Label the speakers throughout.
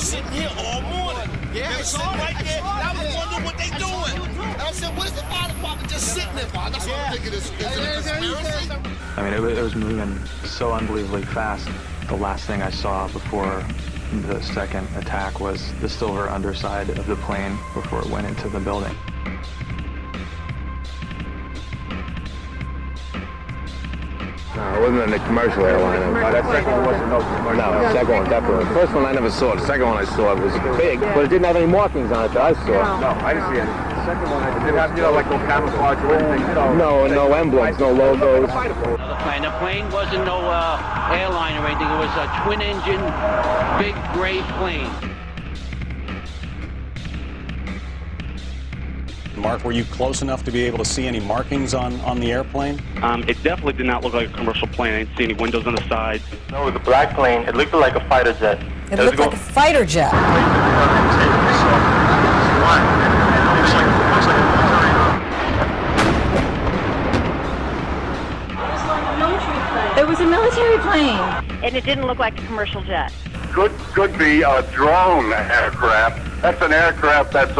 Speaker 1: sitting here all morning. Yeah, they sitting right there. I was wondering what they doing. And I said, what is the fire department just sitting there for? That's what I'm thinking. Is it a conspiracy?
Speaker 2: I mean, it was moving so unbelievably fast. The last thing I saw before the second attack was the silver underside of the plane before it went into the building.
Speaker 3: No, it wasn't a commercial airline.
Speaker 4: That second one wasn't no commercial.
Speaker 3: No, the second one definitely. The first one I never saw. The second one I saw was big, but it didn't have any markings on it that I saw.
Speaker 4: No, I didn't see any. The second one, it didn't have, like no camouflage or anything.
Speaker 3: No emblems, no logos.
Speaker 5: The plane wasn't no airline or anything. It was a twin-engine, big gray plane.
Speaker 6: Mark, were you close enough to be able to see any markings on the airplane?
Speaker 7: It definitely did not look like a commercial plane. I didn't see any windows on the sides.
Speaker 8: No, it was a black plane. It looked like a fighter jet.
Speaker 9: It looked like a fighter jet.
Speaker 10: It was a military plane. And it didn't look like a commercial jet.
Speaker 11: Could be a drone aircraft. That's an aircraft that's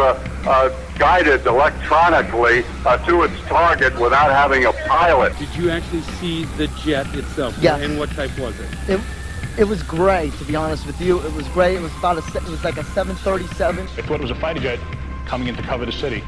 Speaker 11: guided electronically to its target without having a pilot.
Speaker 12: Did you actually see the jet itself?
Speaker 13: Yes.
Speaker 12: And what type was it?
Speaker 13: It was gray, to be honest with you. It was gray. It was like a 737.
Speaker 14: I thought it was a fighter jet coming in to cover the city.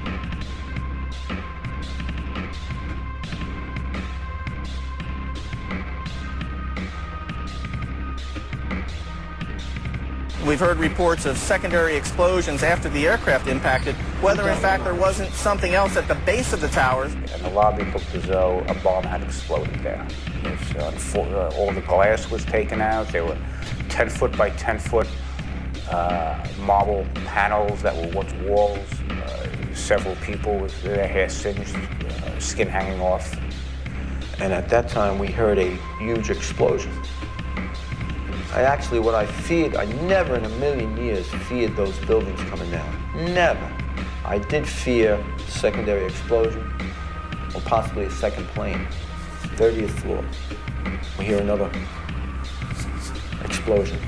Speaker 15: We've heard reports of secondary explosions after the aircraft impacted, whether in fact there wasn't something else at the base of the towers.
Speaker 16: And the lobby looked as though a bomb had exploded there. All the glass was taken out. There were 10-foot by 10-foot marble panels that were once walls. Several people with their hair singed, skin hanging off.
Speaker 17: And at that time, we heard a huge explosion. What I feared, I never in a million years feared those buildings coming down. Never. I did fear secondary explosion, or possibly a second plane. 30th floor. We hear another explosion.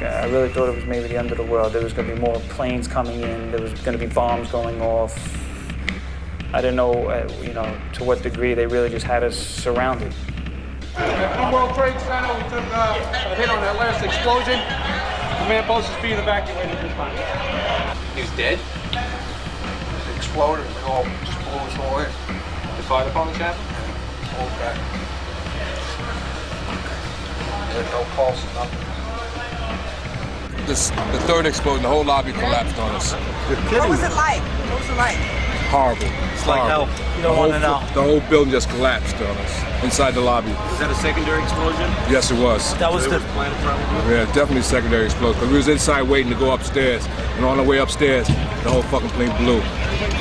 Speaker 18: I really thought it was maybe the end of the world. There was going to be more planes coming in. There was going to be bombs going off. I didn't know, to what degree they really just had us surrounded.
Speaker 19: At World Trade Center, we took a hit on that last explosion. The man posted is being evacuated this time.
Speaker 20: He was dead?
Speaker 19: It exploded and all just blew us all in.
Speaker 20: The fire department happened?
Speaker 19: All back. There's no pulse, nothing.
Speaker 7: The third explosion, the whole lobby collapsed on us.
Speaker 9: What was it like? What was it like?
Speaker 7: Horrible.
Speaker 15: It's like hell. You don't want to know.
Speaker 7: The whole building just collapsed on us inside the lobby.
Speaker 20: Is that a secondary explosion?
Speaker 7: Yes, it was.
Speaker 15: That was the
Speaker 20: planet probably?
Speaker 7: Yeah, definitely secondary explosion. Because we was inside waiting to go upstairs, and on the way upstairs, the whole fucking plane blew.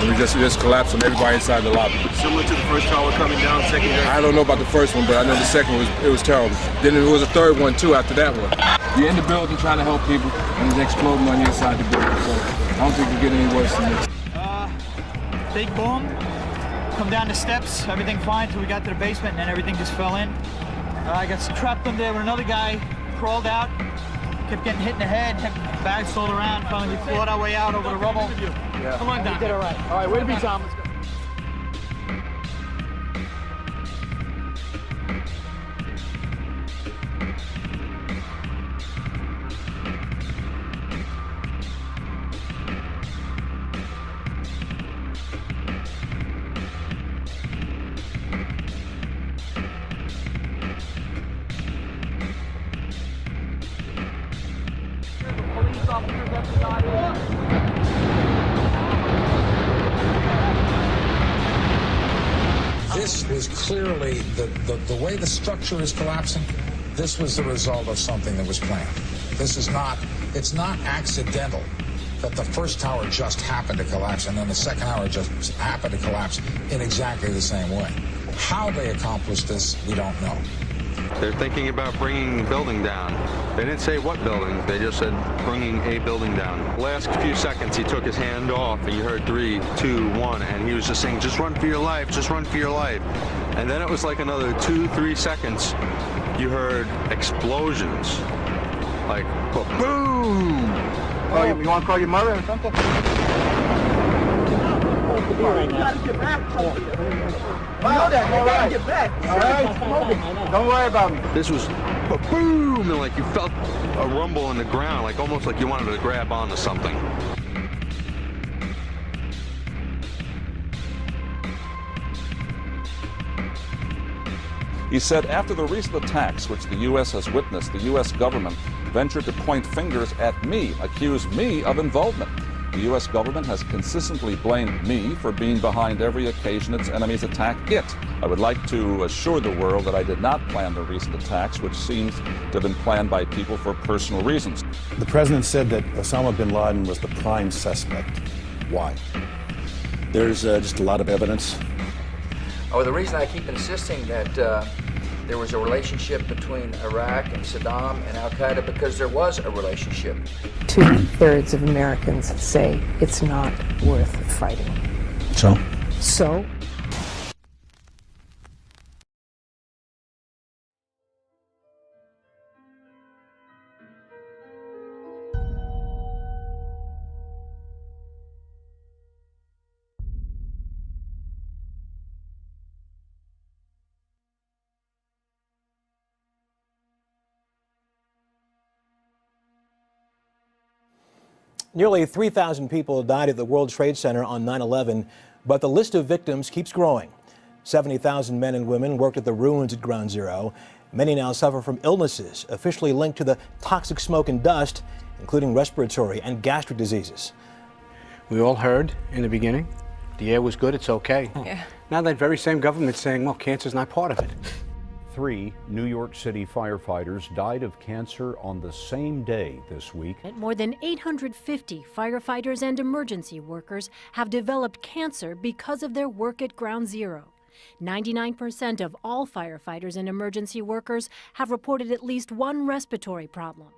Speaker 7: And we just collapsed on everybody inside the lobby.
Speaker 20: Similar to the first tower coming down, secondary?
Speaker 7: I don't know about the first one, but I know the second one was terrible. Then there was a third one too after that one. You're in the building trying to help people, and it's exploding on the inside the building. So I don't think it can get any worse than this.
Speaker 10: Big boom, come down the steps, everything fine till we got to the basement, and then everything just fell in. I got trapped in there with another guy, crawled out, kept getting hit in the head, kept bags sold around, finally we fought our way out over the rubble.
Speaker 19: Yeah.
Speaker 10: Come on down.
Speaker 19: You did all right. All right, way to be, Tom. Let's go.
Speaker 4: This was clearly the way the structure is collapsing. This was the result of something that was planned. It's not accidental that the first tower just happened to collapse and then the second tower just happened to collapse in exactly the same way. How they accomplished this, we don't know.
Speaker 16: They're thinking about bringing the building down. They didn't say what building, they just said bringing a building down. Last few seconds, he took his hand off and you heard 3, 2, 1, and he was just saying, just run for your life, just run for your life.
Speaker 21: And then it was like another 2-3 seconds, you heard explosions. Like, boom!
Speaker 19: Oh, you want to call your mother or something? You gotta get back. You know that. You gotta get back. All right? Don't worry about me.
Speaker 21: This was boom, and like you felt a rumble in the ground, like almost like you wanted to grab onto something.
Speaker 22: He said after the recent attacks which the U.S. has witnessed, the U.S. government ventured to point fingers at me, accuse me of involvement. The U.S. government has consistently blamed me for being behind every occasion its enemies attack it. I would like to assure the world that I did not plan the recent attacks, which seems to have been planned by people for personal reasons.
Speaker 23: The president said that Osama bin Laden was the prime suspect. Why? There's just a lot of evidence.
Speaker 24: Oh, the reason I keep insisting that there was a relationship between Iraq and Saddam and Al-Qaeda, because there was a relationship.
Speaker 9: 2/3 of Americans say it's not worth fighting.
Speaker 23: So?
Speaker 9: So?
Speaker 25: Nearly 3,000 people died at the World Trade Center on 9/11, but the list of victims keeps growing. 70,000 men and women worked at the ruins at Ground Zero. Many now suffer from illnesses officially linked to the toxic smoke and dust, including respiratory and gastric diseases.
Speaker 26: We all heard in the beginning, the air was good, it's okay.
Speaker 9: Yeah.
Speaker 26: Now that very same government's saying, well, cancer's not part of it.
Speaker 27: 3 New York City firefighters died of cancer on the same day this week.
Speaker 28: More than 850 firefighters and emergency workers have developed cancer because of their work at Ground Zero. 99% of all firefighters and emergency workers have reported at least one respiratory problem.